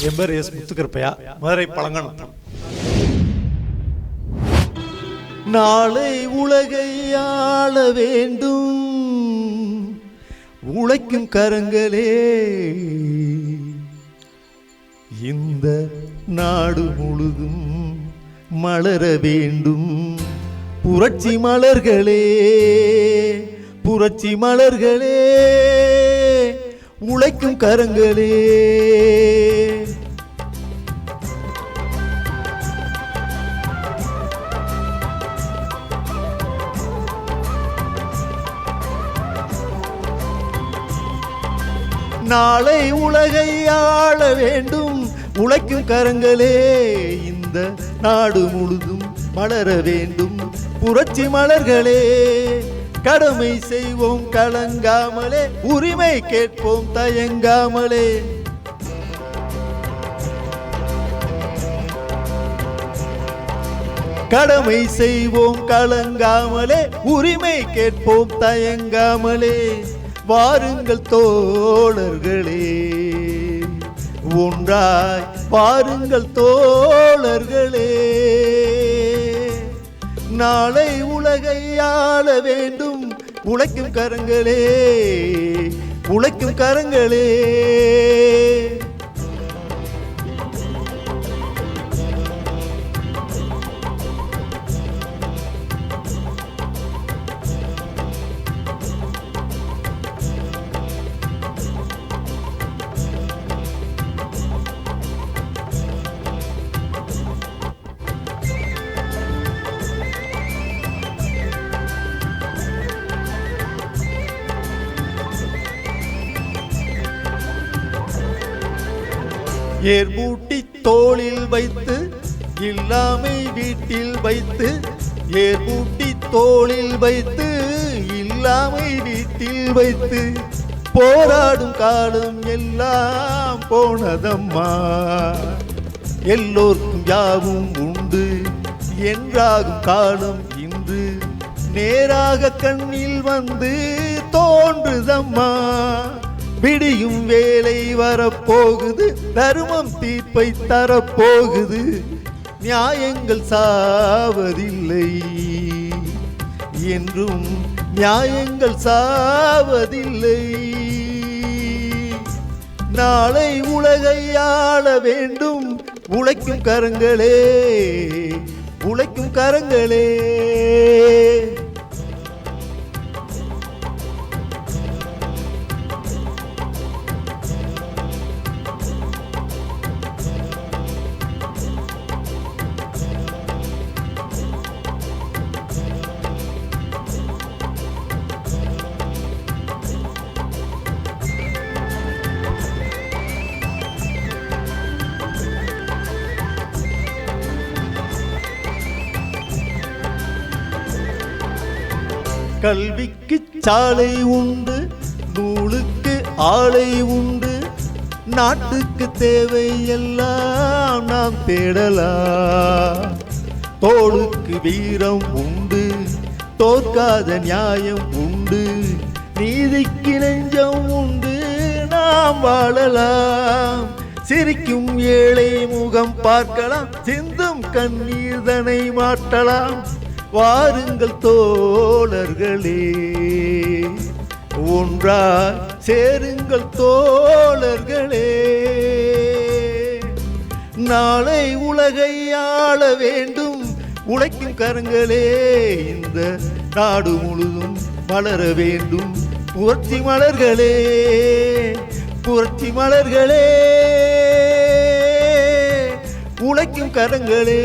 என் பேர் எஸ் முத்துக்கருப்பையா, மதுரை பழங்கணத்தம். நாளை உலகை ஆள வேண்டும் உழைக்கும் கரங்களே, இந்த நாடு முழுதும் மலர வேண்டும் புரட்சி மலர்களே, புரட்சி மலர்களே, உழைக்கும் கரங்களே. நாளை உலகை ஆள வேண்டும் உழைக்கும் கரங்களே, இந்த நாடு முழுதும் மலர வேண்டும் புரட்சி மலர்களே. கடமை செய்வோம் கலங்காமலே, உரிமை கேட்போம் தயங்காமலே. கடமை செய்வோம் கலங்காமலே, உரிமை கேட்போம் தயங்காமலே. வாருங்கள் தோழர்களே, ஒன்றாய் வாருங்கள் தோழர்களே. நாளை உலகை ஆள வேண்டும் உழைக்கும் கரங்களே, உழைக்கும் கரங்களே. ஏர்மூட்டி தோளில் வைத்து இல்லாமை வீட்டில் வைத்து, ஏர்மூட்டி தோளில் வைத்து இல்லாமை வீட்டில் வைத்து, போராடும் காலம் எல்லாம் போனதம்மா. எல்லோருக்கும் யாவும் உண்டு என்றாகும் காலம் இன்று நேராக கண்ணில் வந்து தோன்றுதம்மா. விடியும் வேலை வரப்போகுது, தர்மம் தீர்ப்பை தரப்போகுது. நியாயங்கள் சாவதில்லை என்றும் நியாயங்கள் சாவதில்லை. நாளை உலகை ஆள வேண்டும் உழைக்கும் கரங்களே, உழைக்கும் கரங்களே. கல்விக்கு சாலை உண்டு, நூலுக்கு ஆலை உண்டு, நாட்டுக்கு தேவை எல்லாம் நாம் தேடலாம். தோளுக்கு வீரம் உண்டு, தோற்காத நியாயம் உண்டு, நீதிக்கு நெஞ்சம் உண்டு, நாம் வாழலாம். சிரிக்கும் ஏழை முகம் பார்க்கலாம், சிந்தும் கண்ணீர் தனை மாற்றலாம். வாருங்கள் தோழர்களே, ஒன்றாய் சேருங்கள் தோழர்களே. நாளை உலகை ஆள வேண்டும் உழைக்கும் கரங்களே, இந்த நாடு முழுதும் மலர வேண்டும் புரட்சி மலர்களே, புரட்சி மலர்களே, உழைக்கும் கரங்களே.